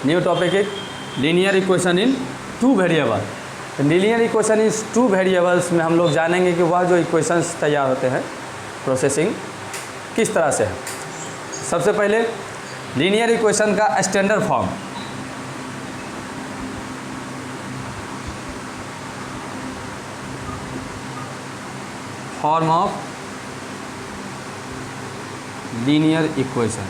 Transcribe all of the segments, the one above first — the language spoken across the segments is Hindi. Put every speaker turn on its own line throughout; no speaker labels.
न्यू टॉपिक है linear equation in two variable. Linear equation in two variables में हम लोग जानेंगे कि वह जो इक्वेशंस तैयार होते हैं प्रोसेसिंग किस तरह से है। सबसे पहले लीनियर इक्वेशन का standard form of linear equation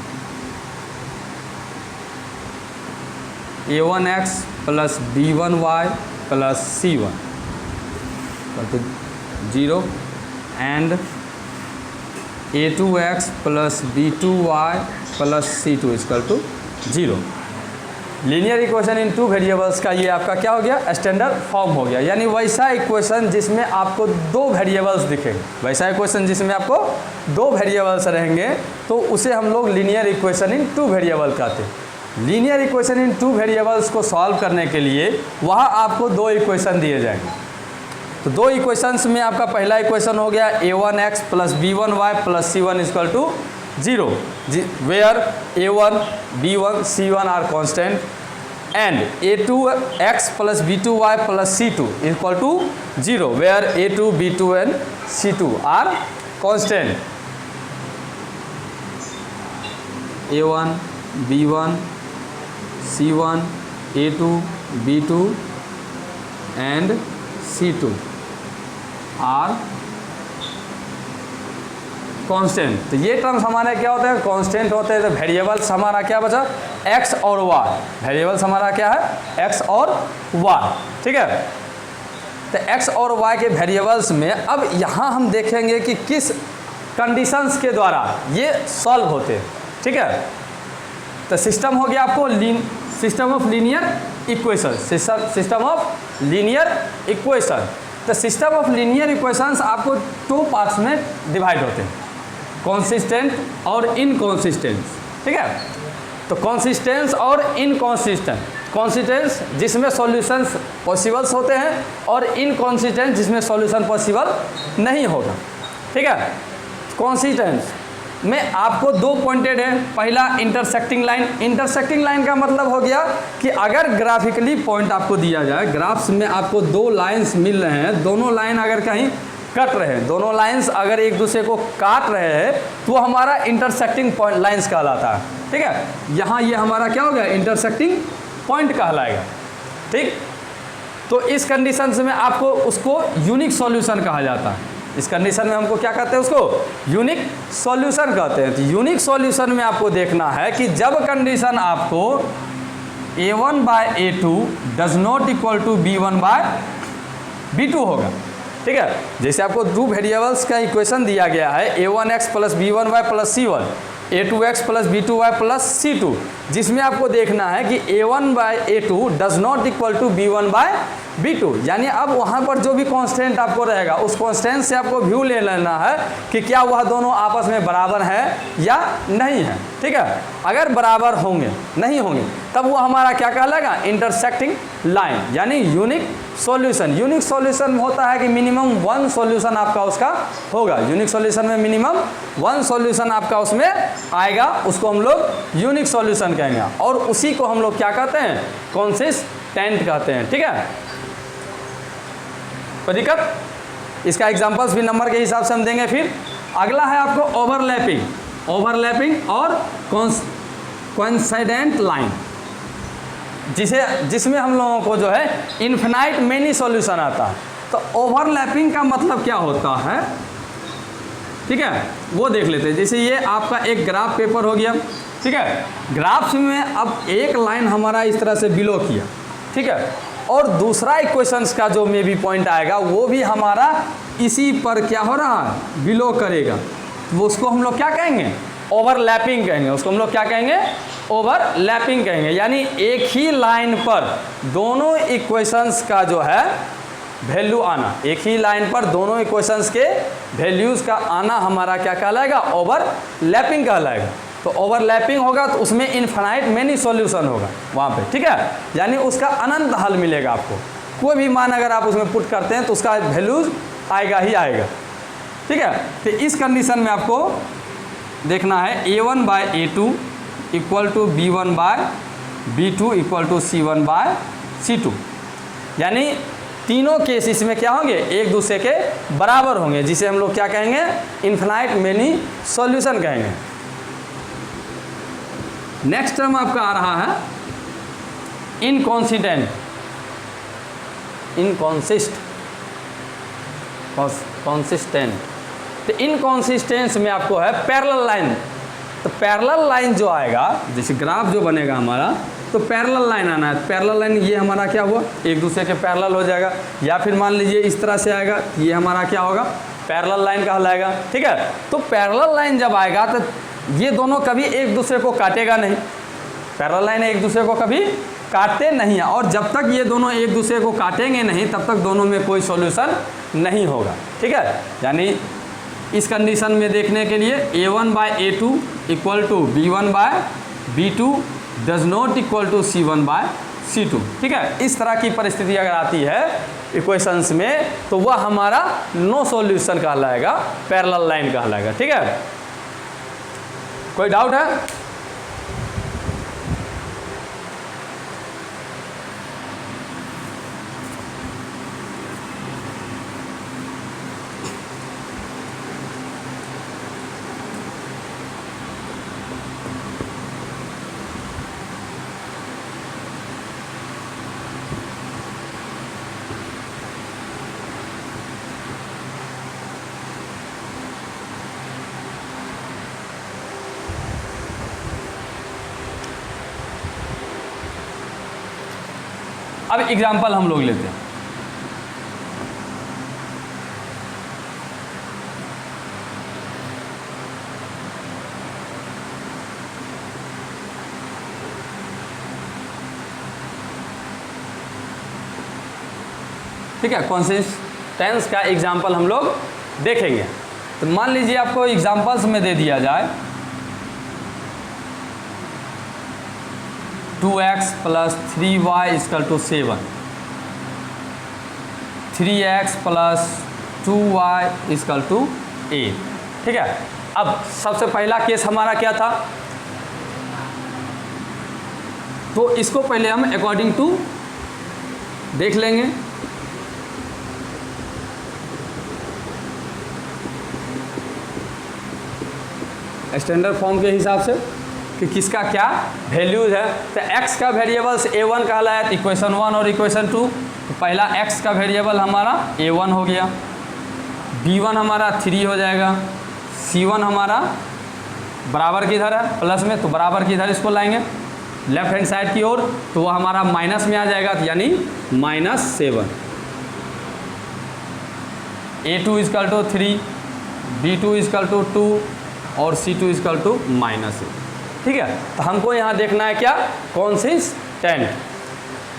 a1x plus b1y plus c1 तो 0 and a2x plus b2y plus c2 equal to 0। Linear equation in two variables का ये आपका क्या हो गया, स्टैंडर्ड फॉर्म हो गया। यानी वैसा इक्वेशन जिसमें आपको दो वेरिएबल्स दिखेंगे, वैसा इक्वेशन जिसमें आपको दो वेरिएबल्स रहेंगे तो उसे हम लोग linear equation in two variable कहते हैं। Linear equation in two variables को सॉल्व करने के लिए वहाँ आपको दो इक्वेशन दिए जाएंगे। तो दो इक्वेशंस में आपका पहला इक्वेशन हो गया a1x plus b1y plus c1 equal to 0 where a1 b1 c1 are constant and a2x plus b2y plus c2 equal to 0 where a2 b2 and c2 are constant। a1 b1 c1 a2 b2 and c2 are constant. तो ये टर्म्स हमारे क्या होते हैं, कांस्टेंट होते हैं। तो वेरिएबल्स हमारा क्या बचा, x और y। वेरिएबल्स हमारा क्या है, x और y, ठीक है। तो x और y के वेरिएबल्स में अब यहाँ हम देखेंगे कि किस कंडीशंस के द्वारा ये सॉल्व होते हैं, ठीक है। तो सिस्टम हो गया आपको system of linear equation, system of linear equation. तो सिस्टम ऑफ लीनियर इक्वेशंस आपको टू पार्ट्स में डिवाइड होते हैं, कॉन्सिस्टेंट और इनकॉन्सिस्टेंट, ठीक है। तो कॉन्सिस्टेंस और इनकॉन्सिस्टेंट, कॉन्सिस्टेंस जिसमें सॉल्यूशंस पॉसिबल्स होते हैं और इनकॉन्सिस्टेंट जिसमें सॉल्यूशन पॉसिबल नहीं होगा, ठीक है। कॉन्सिस्टेंस में आपको दो पॉइंटेड है। पहला इंटरसेक्टिंग लाइन। इंटरसेक्टिंग लाइन का मतलब हो गया कि अगर ग्राफिकली पॉइंट आपको दिया जाए, ग्राफ्स में आपको दो लाइंस मिल रहे हैं, दोनों लाइन अगर कहीं कट रहे हैं, दोनों लाइंस अगर एक दूसरे को काट रहे हैं तो हमारा इंटरसेक्टिंग पॉइंट लाइंस कहलाता है, ठीक है। यहाँ ये हमारा क्या हो गया, इंटरसेक्टिंग पॉइंट कहलाएगा, ठीक। तो इस कंडीशन में आपको उसको यूनिक सॉल्यूशन कहा जाता है। इस कंडीशन में हमको क्या कहते हैं, उसको यूनिक सॉल्यूशन कहते हैं। तो यूनिक सॉल्यूशन में आपको देखना है कि जब कंडीशन आपको a1 by a2 does not equal to b1 by b2 होगा, ठीक है। जैसे आपको दो वेरिएबल्स का इक्वेशन दिया गया है a1x plus b1y plus c1, a2x plus b2y plus c2, जिसमें आपको देखना है कि a1 by a2 does not equal to b1 by b2। यानी अब वहाँ पर जो भी कांस्टेंट आपको रहेगा उस कांस्टेंट से आपको व्यू ले लेना है कि क्या वह दोनों आपस में बराबर है या नहीं है, ठीक है। अगर बराबर होंगे नहीं होंगे तब वो हमारा क्या कहलाएगा, इंटरसेक्टिंग लाइन, यानी यूनिक सॉल्यूशन। यूनिक सॉल्यूशन होता है कि मिनिमम वन सॉल्यूशन आपका उसका होगा। यूनिक सॉल्यूशन में मिनिमम वन सॉल्यूशन आपका उसमें आएगा, उसको हम लोग यूनिक सॉल्यूशन कहेंगे और उसी को हम लोग क्या कहते हैं, कंसिस्टेंट कहते हैं, ठीक है। कोई दिक्कत, इसका एग्जांपल्स भी नंबर के हिसाब से हम देंगे। फिर अगला है आपको ओवरलैपिंग, ओवरलैपिंग और कोइंसाइडेंट लाइन, जिसमें हम लोगों को जो है इन्फिनाइट मेनी सॉल्यूशन आता है। तो ओवरलैपिंग का मतलब क्या होता है, ठीक है, वो देख लेते हैं। जैसे ये आपका एक ग्राफ पेपर हो गया, ठीक है। ग्राफ्स में अब एक लाइन हमारा इस तरह से बिलो किया, ठीक है, और दूसरा इक्वेशंस का जो मे बी पॉइंट आएगा वो भी हमारा इसी पर क्या हो रहा है, बिलो करेगा। वो उसको हम लोग क्या कहेंगे, ओवरलैपिंग कहेंगे। उसको हम लोग क्या कहेंगे, ओवरलैपिंग कहेंगे। यानी एक ही लाइन पर दोनों इक्वेशंस का जो है वैल्यू आना, एक ही लाइन पर दोनों इक्वेशंस के वैल्यूज़ का आना हमारा क्या कहलाएगा, ओवरलैपिंग कहलाएगा। तो ओवरलैपिंग होगा तो उसमें इनफाइनाइट मेनी सॉल्यूशन होगा वहाँ पे, ठीक है। यानी उसका अनंत हल मिलेगा आपको। कोई भी मान अगर आप उसमें पुट करते हैं तो उसका वैल्यूज आएगा ही आएगा, ठीक है। तो इस कंडीशन में आपको देखना है a1 by a2 equal to b1 by B2 equal to C1 by C2, यानी तीनों केस इसमें क्या होंगे, एक दूसरे के बराबर होंगे, जिसे हम लोग क्या कहेंगे, इन्फिनाइट मेनी सॉल्यूशन कहेंगे। नेक्स्ट टर्म आपका आ रहा है इनकॉन्सिस्टेंट, कॉन्सिस्टेंट। तो इनकॉन्सिस्टेंस में आपको है पैरेलल लाइन। तो पैरेलल लाइन जो आएगा, जैसे ग्राफ जो बनेगा हमारा, तो पैरेलल लाइन आना है। पैरेलल लाइन ये हमारा क्या हुआ, एक दूसरे के पैरेलल हो जाएगा, या फिर मान लीजिए इस तरह से आएगा, ये हमारा क्या होगा, पैरेलल लाइन कहलाएगा। ठीक है, तो पैरेलल लाइन जब आएगा तो ये दोनों कभी एक दूसरे को काटेगा नहीं, पैरेलल लाइन एक दूसरे को कभी काटते नहीं है, और जब तक ये दोनों एक दूसरे को काटेंगे नहीं तब तक दोनों में कोई सॉल्यूशन नहीं होगा। ठीक है, यानी इस कंडीशन में देखने के लिए A1 by A2 equal to B1 by B2 does not equal to C1 by C2। ठीक है, इस तरह की परिस्थिति अगर आती है इक्वेशंस में तो वह हमारा नो सॉल्यूशन कहलाएगा, पैरेलल लाइन कहलाएगा। ठीक है, कोई डाउट है? अब एग्जाम्पल हम लोग लेते हैं। ठीक है, कंसिस्टेंस का एग्जाम्पल हम लोग देखेंगे। तो मान लीजिए आपको एग्जाम्पल्स में दे दिया जाए 2x plus 3y equal to 7, 3x plus 2y equal to 8। ठीक है, अब सबसे पहला केस हमारा क्या था, तो इसको पहले हम अकॉर्डिंग टू देख लेंगे। स्टैंडर्ड फॉर्म के हिसाब से कि किसका क्या वैल्यूज है। तो x का वेरिएबल्स a1 कहलाया, तो इक्वेशन 1 और इक्वेशन 2, तो पहला x का वेरिएबल हमारा a1 हो गया, b1 हमारा 3 हो जाएगा, c1 हमारा बराबर किधर है, प्लस में, तो बराबर किधर इसको लाएंगे लेफ्ट हैंड साइड की ओर, तो वो हमारा माइनस में आ जाएगा, तो यानी -7। a2 equal to 3, b2 equal to 2 और c2 इक्वल टू -8। ठीक है, तो हमको यहाँ देखना है क्या, कंसिस्टेंट।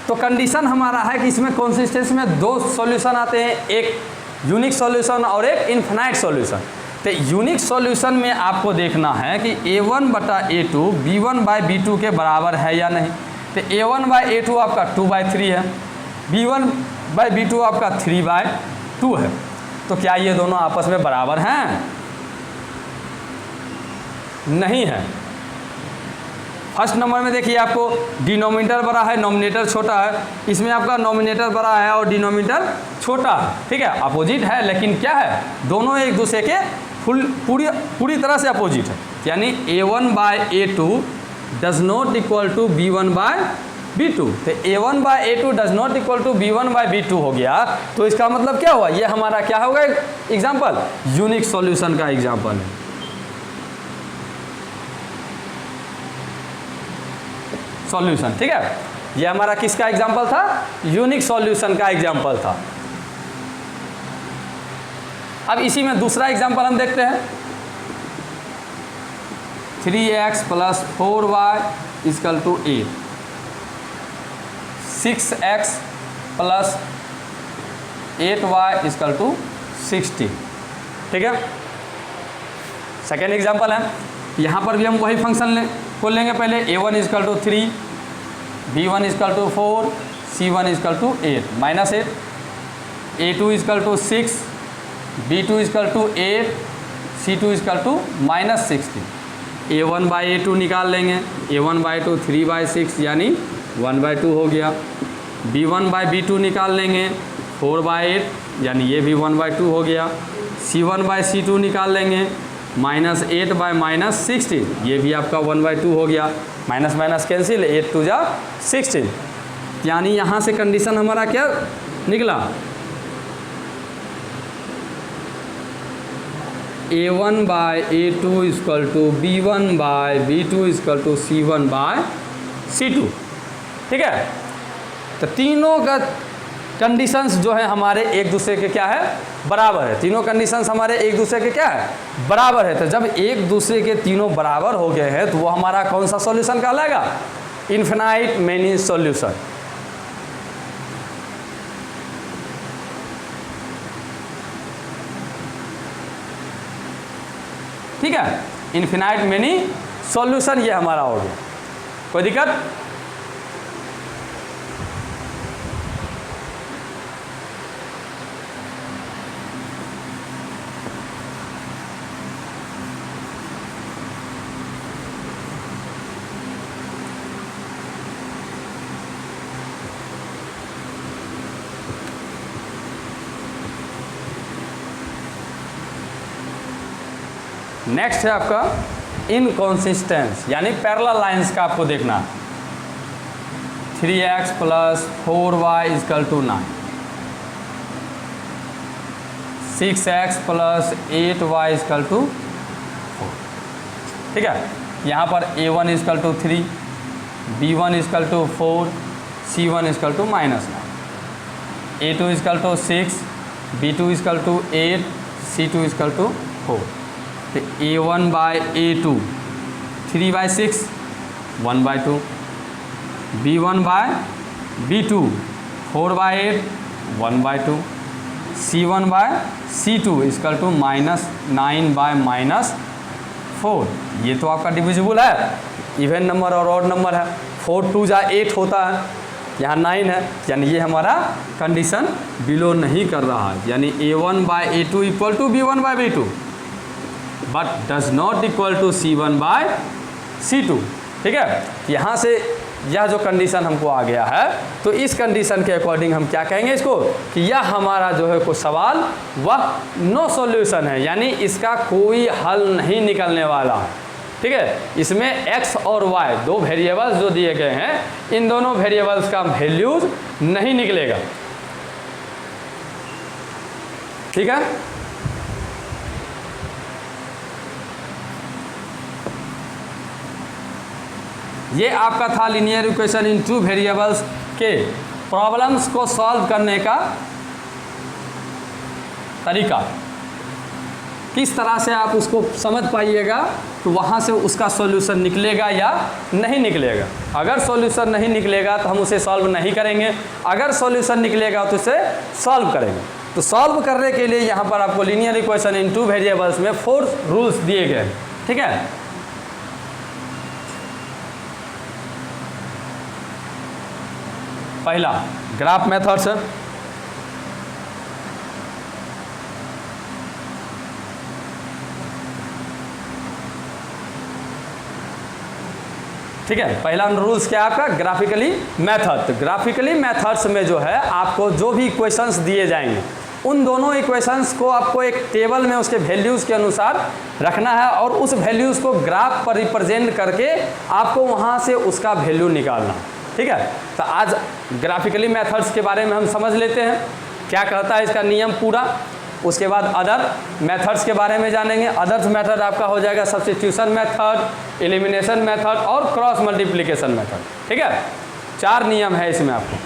तो कंडीशन हमारा है कि इसमें कंसिस्टेंसी में दो सॉल्यूशन आते हैं, एक यूनिक सॉल्यूशन और एक इन्फिनाइट सॉल्यूशन। तो यूनिक सॉल्यूशन में आपको देखना है कि a1 बटा a2 b1 बाय b2 के बराबर है या नहीं। तो a1 बाय a2 आपका 2/3 है, b1 बाय b2 आपका 3/2 है। तो क्या ये दोनों आपस में बराबर हैं? नहीं है। फर्स्ट नंबर में देखिए आपको डिनोमिनेटर बड़ा है, नोमिनेटर छोटा है। इसमें आपका नोमिनेटर बड़ा है और डिनोमिनेटर छोटा है। ठीक है, अपोजिट है, लेकिन क्या है, दोनों एक दूसरे के पूरी तरह से अपोजिट है। यानी a1 by a2 does not equal to b1 by b2। तो a1 by a2 does not equal to b1 by b2 हो गया। तो इसका मतलब क्या हुआ, ये हमारा क्या होगा, एग्जाम्पल यूनिक सॉल्यूशन का एग्जाम्पल है। सॉल्यूशन, ठीक है, ये हमारा किसका एग्जाम्पल था, यूनिक सॉल्यूशन का एग्जाम्पल था। अब इसी में दूसरा एग्जाम्पल हम देखते हैं, 3x plus 4y equal to 8, 6x plus 8y equal to 60। ठीक है, सेकेंड एग्जाम्पल है। यहाँ पर भी हम वही फंक्शन को लेंगे, पहले a1 equal to 3, b1 equal to 4, c1 equal to 8, -8, a2 equal to 6, b2 equal to 8, c2 equal to -60। A1/A2 निकाल लेंगे, A1/2 3/6 यानी 1/2 हो गया। B1/B2 निकाल लेंगे 4/8 यानी ये भी 1/2 हो गया। C1/C2 निकाल लेंगे -8/-16 ये भी आपका 1/2 हो गया। माइनस माइनस कैंसिल, 8 2 जा 16 यानी यहाँ से कंडीशन हमारा क्या निकला, A1/A2 equal to B1/B2 equal to C1/C2। ठीक है, तो तीनों का कंडीशंस जो है हमारे एक दूसरे के क्या है, बराबर है। तीनों कंडीशंस हमारे एक दूसरे के क्या है, बराबर है। तो जब एक दूसरे के तीनों बराबर हो गए हैं तो वो हमारा कौन सा सॉल्यूशन कहलाएगा, इन्फिनाइट मेनी सॉल्यूशन। ठीक है, इन्फिनाइट मेनी सॉल्यूशन ये हमारा हो गया। कोई दिक्कत? नेक्स्ट है आपका इनकॉन्सिस्टेंस यानी पैरेलल लाइंस का आपको देखना। 3x + 4y = 9, 6x + 8y = 4। ठीक है, यहाँ पर A1 = 3, B1 = 4, C1 = -9, A2 = 6, B2 = 8, C2 = 4। तो A1/A2 3/6 1/2, B1/B2 4/8 1/2, C1/C2 = -9/-4। ये तो आपका डिविजिबल है, इवन नंबर और ऑड नंबर है। 4 2 जा 8 होता है, यहाँ 9 है यानी ये हमारा कंडीशन बिलो नहीं कर रहा है। यानी A1/A2 = B1/B2 but does not equal to C1/C2। ठीक है, यहाँ से यह जो कंडीशन हमको आ गया है तो इस कंडीशन के अकॉर्डिंग हम क्या कहेंगे इसको कि यह हमारा जो है कोई सवाल वह नो सॉल्यूशन है, यानी इसका कोई हल नहीं निकलने वाला है। ठीक है, इसमें x और y दो वेरिएबल्स जो दिए गए हैं, इन दोनों वेरिएबल्स का वैल्यूज नहीं निकलेगा। ठीक है, ये आपका था linear equation in two variables के प्रॉब्लम्स को सॉल्व करने का तरीका। किस तरह से आप उसको समझ पाइएगा तो वहाँ से उसका सॉल्यूशन निकलेगा या नहीं निकलेगा। अगर सॉल्यूशन नहीं निकलेगा तो हम उसे सॉल्व नहीं करेंगे, अगर सॉल्यूशन निकलेगा तो उसे सॉल्व करेंगे। तो सॉल्व करने के लिए यहाँ पर आपको linear equation in two variables में 4 रूल्स दिए गए। ठीक है, पहला ग्राफ मेथड्स है। ठीक है, पहला रूल्स क्या है आपका, ग्राफिकली मेथड। तो ग्राफिकली मेथड्स में जो है आपको जो भी इक्वेशंस दिए जाएंगे उन दोनों इक्वेशंस को आपको एक टेबल में उसके वैल्यूज़ के अनुसार रखना है और उस वैल्यूज़ को ग्राफ पर रिप्रेजेंट करके आपको वहाँ से उसका वैल्यू निकालना। ठीक है, तो आज ग्राफिकली मेथड्स के बारे में हम समझ लेते हैं, क्या कहता है इसका नियम पूरा। उसके बाद अदर मेथड्स के बारे में जानेंगे। अदर्स मेथड आपका हो जाएगा सब्स्टिट्यूशन मेथड, एलिमिनेशन मेथड और क्रॉस मल्टीप्लिकेशन मेथड। ठीक है, 4 नियम है इसमें आपको।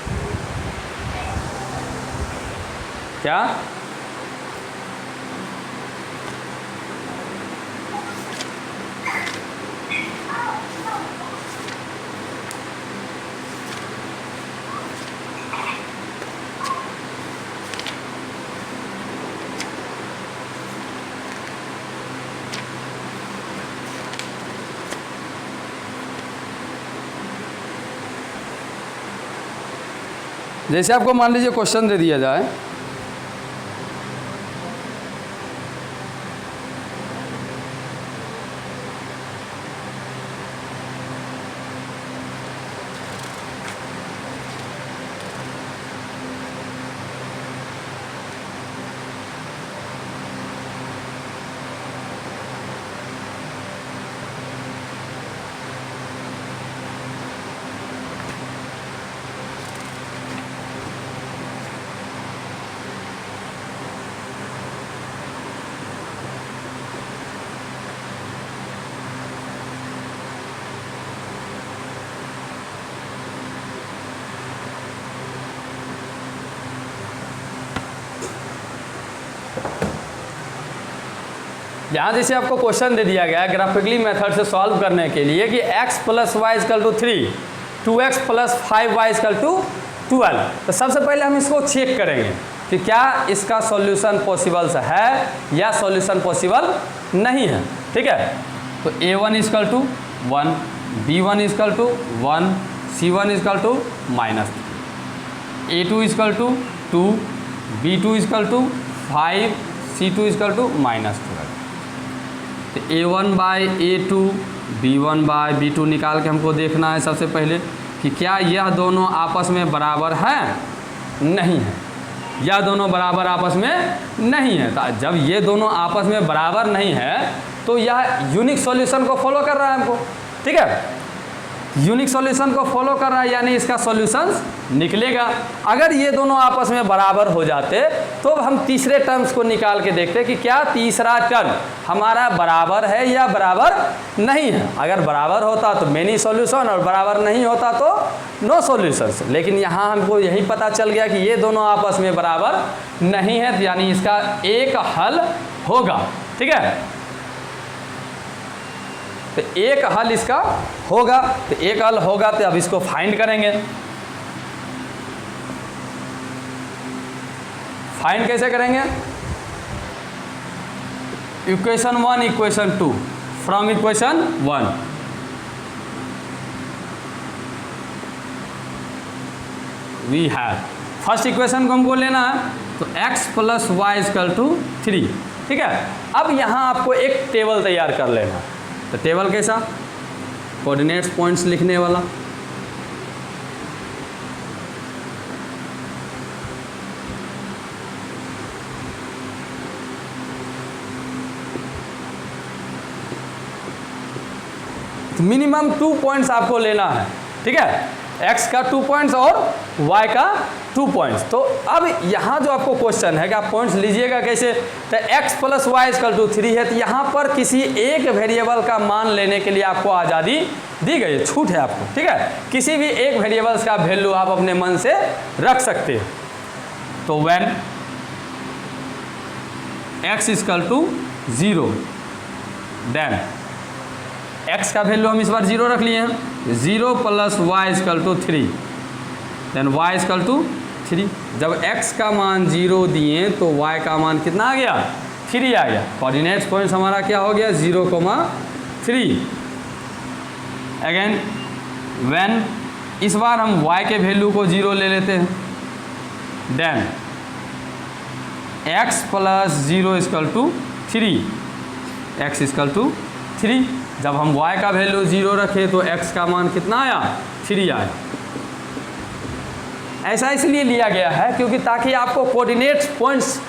क्या जैसे आपको मान लीजिए क्वेश्चन दे दिया जाए, यहाँ जैसे आपको क्वेश्चन दे दिया गया है ग्राफिकली मेथड से सॉल्व करने के लिए कि x + y = 3, 2x + 5y = 12। तो सबसे पहले हम इसको चेक करेंगे कि क्या इसका सॉल्यूशन पॉसिबल है या सॉल्यूशन पॉसिबल नहीं है। ठीक है, तो a1 = 1, b1 = 1, c1 = -3, a2 = 2, b2 = 5, c2 = -12। तो a1/a2 b1/b2 निकाल के हमको देखना है सबसे पहले कि क्या यह दोनों आपस में बराबर हैं, नहीं है। यह दोनों बराबर आपस में नहीं है। तो जब ये दोनों आपस में बराबर नहीं है तो यह यूनिक सॉल्यूशन को फॉलो कर रहा है हमको। ठीक है, यूनिक सॉल्यूशन को फॉलो कर रहा है यानी इसका सॉल्यूशन निकलेगा। अगर ये दोनों आपस में बराबर हो जाते तो हम तीसरे टर्म्स को निकाल के देखते कि क्या तीसरा टर्म हमारा बराबर है या बराबर नहीं है। अगर बराबर होता तो मेनी सॉल्यूशन और बराबर नहीं होता तो नो सॉल्यूशंस। लेकिन यहाँ हमको यही पता चल गया कि ये दोनों आपस में बराबर नहीं है, यानी इसका एक हल होगा। ठीक है, तो एक हल इसका होगा। तो एक हल होगा तो अब इसको फाइंड करेंगे। फाइंड कैसे करेंगे? Equation 1, equation 2, from equation 1 we have, first equation को हमको लेना है तो x + y = 3। ठीक है, अब यहाँ आपको एक टेबल तैयार कर लेना है। तो टेबल कैसा? कोऑर्डिनेट्स पॉइंट्स लिखने वाला। तो मिनिमम 2 पॉइंट्स आपको लेना है। ठीक है, x का 2 पॉइंट्स और y का 2 पॉइंट्स। तो अब यहाँ जो आपको क्वेश्चन है कि आप पॉइंट्स लीजिएगा कैसे, तो x + y = 3 है। तो यहाँ पर किसी एक वेरिएबल का मान लेने के लिए आपको आज़ादी दी गई है, छूट है आपको। ठीक है, किसी भी एक वेरिएबल्स का वैल्यू आप अपने मन से रख सकते हैं। तो व्हेन x = 0 देन x का वैल्यू हम इस बार 0 रख लिए हैं, 0 + y = 3 देन y = 3। जब x का मान 0 दिए तो y का मान कितना आ गया? 3 आ गया। कोऑर्डिनेट्स पॉइंट्स हमारा क्या हो गया? 0,3। अगेन व्हेन, इस बार हम y के वैल्यू को 0 ले लेते हैं, देन x + 0 = 3, x = 3। जब हम y का वैल्यू 0 रखे तो x का मान कितना आया? 3 आया। ऐसा इसलिए लिया गया है क्योंकि ताकि आपको कोऑर्डिनेट्स पॉइंट्स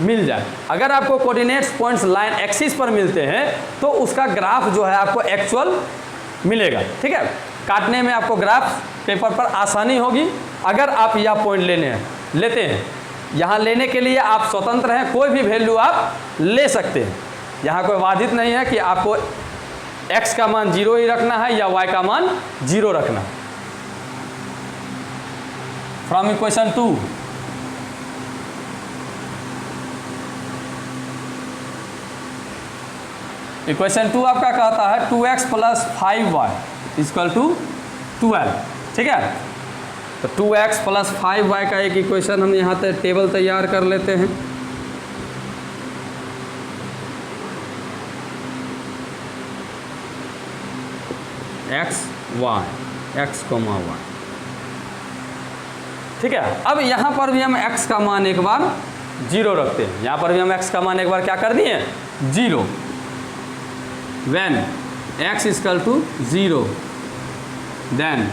मिल जाए। अगर आपको कोऑर्डिनेट्स पॉइंट्स लाइन एक्सिस पर मिलते हैं तो उसका ग्राफ जो है आपको एक्चुअल मिलेगा। ठीक है, काटने में आपको ग्राफ पेपर पर आसानी होगी। अगर आप यह पॉइंट लेते हैं, यहाँ लेने के लिए आप स्वतंत्र हैं, कोई भी वैल्यू आप ले सकते हैं। यहाँ कोई बाधित नहीं है कि आपको x का मान 0 ही रखना है या y का मान 0 रखना है। फ्रॉम इक्वेशन 2, इक्वेशन 2 आपका कहता है 2x + 5y = 12। ठीक है, तो 2x + 5y का एक इक्वेशन हम यहाँ पे टेबल तैयार कर लेते हैं। x, y, x, y। ठीक है, अब यहाँ पर भी हम x का मान एक बार 0 रखते हैं। यहाँ पर भी हम x का मान एक बार क्या कर दिए? 0। When x = 0 then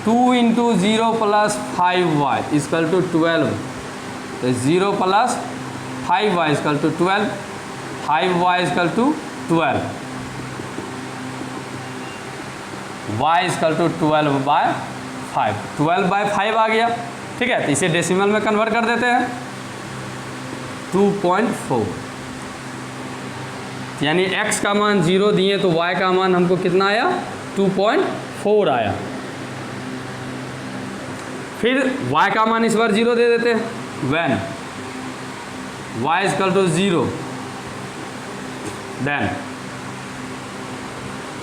2 × 0 + 5y = 12। तो 0 + 5y = 12, 5y = 12, y = 12/5, 12/5 आ गया। ठीक है, तो इसे डेसिमल में कन्वर्ट कर देते हैं, 2.4। यानी x का मान 0 दिए तो y का मान हमको कितना आया? 2.4 आया। फिर y का मान इस बार 0 दे देते हैं, when y = 0, then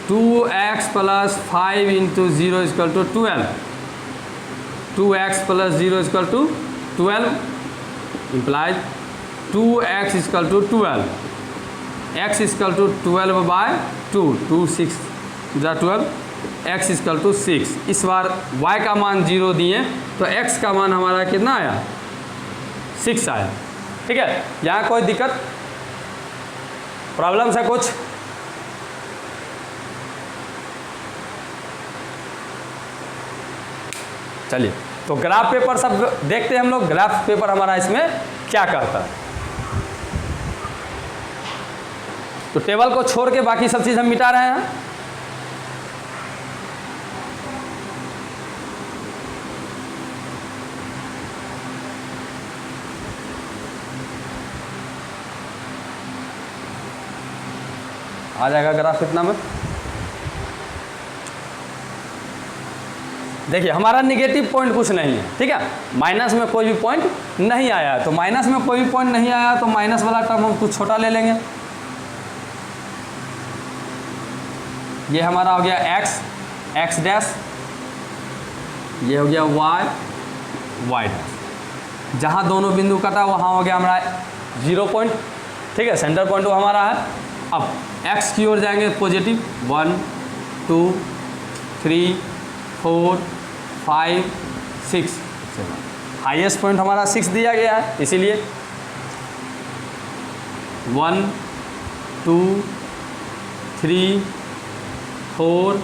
2x plus 5 into 0 is equal to 12, 2x plus 0 is equal to 12 implies 2x is equal to 12, x is equal to 12 by 2, 2 6 जा 12, x इजकल टू 6। इस बार y का मान 0 दिए तो x का मान हमारा कितना आया, 6 आया। ठीक है, यहाँ कोई दिक्कत प्रॉब्लम्स है कुछ? चलिए, तो ग्राफ पेपर सब देखते हैं हम लोग, ग्राफ पेपर हमारा इसमें क्या करता है। तो टेबल को छोड़ के बाकी सब चीज़ हम मिटा रहे हैं। आ जाएगा ग्राफ कितना में? देखिए, हमारा निगेटिव पॉइंट कुछ नहीं है, ठीक है, माइनस में कोई भी पॉइंट नहीं आया, तो माइनस में कोई भी पॉइंट नहीं आया तो माइनस वाला टर्म हम कुछ छोटा ले लेंगे। ये हमारा हो गया x डैश, ये हो गया y डैश। जहाँ दोनों बिंदु कटा वहाँ हो गया हमारा 0 पॉइंट, ठीक है, सेंटर पॉइंट वो हमारा है। अब x की ओर जाएंगे पॉजिटिव, 1 2 3 4 5 6 7, हाईएस्ट पॉइंट हमारा 6 दिया गया है, इसीलिए 1 2 3 4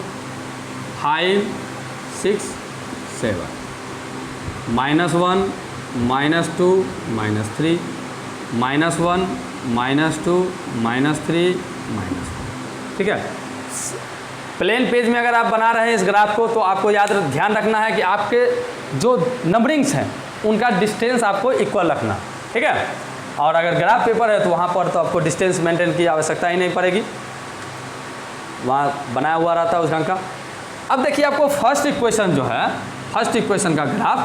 5 6 7, -1 -2 -3 -1 -2 -3 -1, ठीक है। प्लेन पेज में अगर आप बना रहे हैं इस ग्राफ को तो आपको ध्यान रखना है कि आपके जो नंबरिंग्स हैं उनका डिस्टेंस आपको इक्वल रखना, ठीक है। और अगर ग्राफ पेपर है तो वहाँ पर तो आपको डिस्टेंस मेंटेन की आवश्यकता ही नहीं पड़ेगी, वहाँ बनाया हुआ रहता है उस ढंग का। अब देखिए, आपको फर्स्ट इक्वेशन जो है, फर्स्ट इक्वेशन का ग्राफ,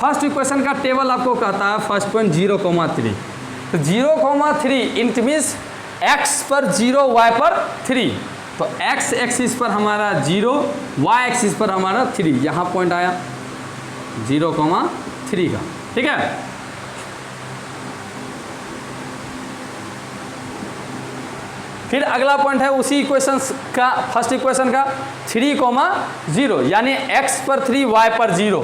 फर्स्ट इक्वेशन का टेबल आपको कहता है फर्स्ट पॉइंट 0,3, तो 0,3 इट मीन्स x पर 0 y पर 3, तो x एक्सिस पर हमारा 0, y एक्सिस पर हमारा 3, यहाँ पॉइंट आया 0,3 का, ठीक है। फिर अगला पॉइंट है उसी इक्वेशन का, फर्स्ट इक्वेशन का 3,0, यानी x पर 3 y पर 0,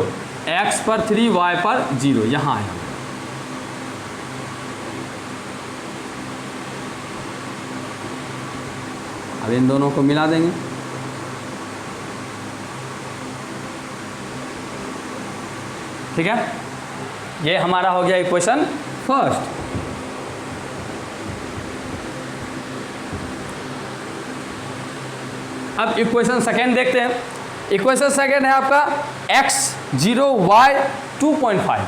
x पर 3 y पर 0, यहाँ आया। अब इन दोनों को मिला देंगे, ठीक है। ये हमारा हो गया इक्वेशन फर्स्ट। अब इक्वेशन सेकेंड देखते हैं। इक्वेशन सेकेंड है आपका x 0 y 2.5,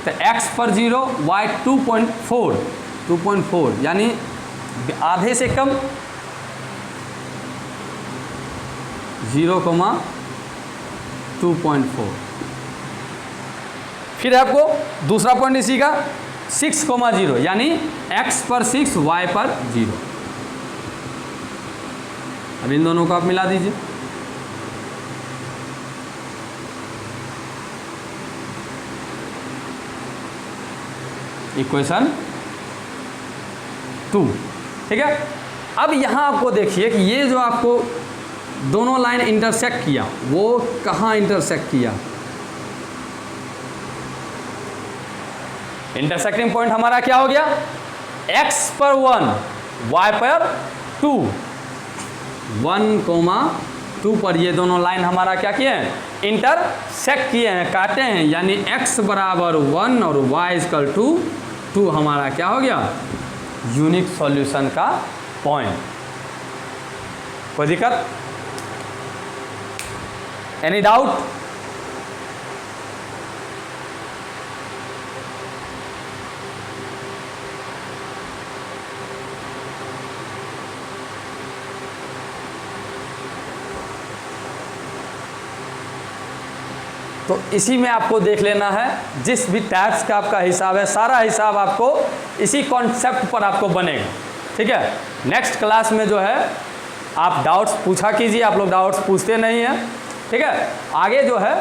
तो x पर 0 y 2.4, यानी आधे से कम 0,2.4। फिर आपको दूसरा पॉइंट इसी का 6,0, यानी x पर 6 y पर 0। अब इन दोनों को आप मिला दीजिए, इक्वेशन 2, ठीक है। अब यहाँ आपको देखिए कि ये जो आपको दोनों लाइन इंटरसेक्ट किया, वो कहाँ इंटरसेक्ट किया? इंटरसेक्टिंग पॉइंट हमारा क्या हो गया? x पर 1 y पर 2, 1,2 पर ये दोनों लाइन हमारा क्या किए हैं? इंटरसेक्ट किए हैं, काटे हैं, यानी x बराबर 1 और y इक्वल टू 2 हमारा क्या हो गया? यूनिक सॉल्यूशन का पॉइंट। कोई दिक्कत? Any doubt? तो इसी में आपको देख लेना है, जिस भी टाइप्स का आपका हिसाब है, सारा हिसाब आपको इसी कॉन्सेप्ट पर आपको बनेगा, ठीक है। नेक्स्ट क्लास में जो है आप डाउट्स पूछा कीजिए, आप लोग डाउट्स पूछते नहीं हैं, ठीक है। आगे जो है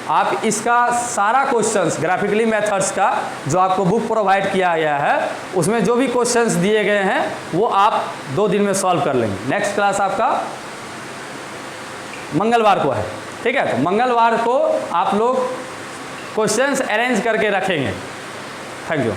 आप इसका सारा क्वेश्चंस ग्राफिकली मेथड्स का जो आपको बुक प्रोवाइड किया गया है उसमें जो भी क्वेश्चंस दिए गए हैं वो आप 2 दिन में सॉल्व कर लेंगे। नेक्स्ट क्लास आपका मंगलवार को है, ठीक है। तो मंगलवार को आप लोग क्वेश्चंस अरेंज करके रखेंगे। Thank you.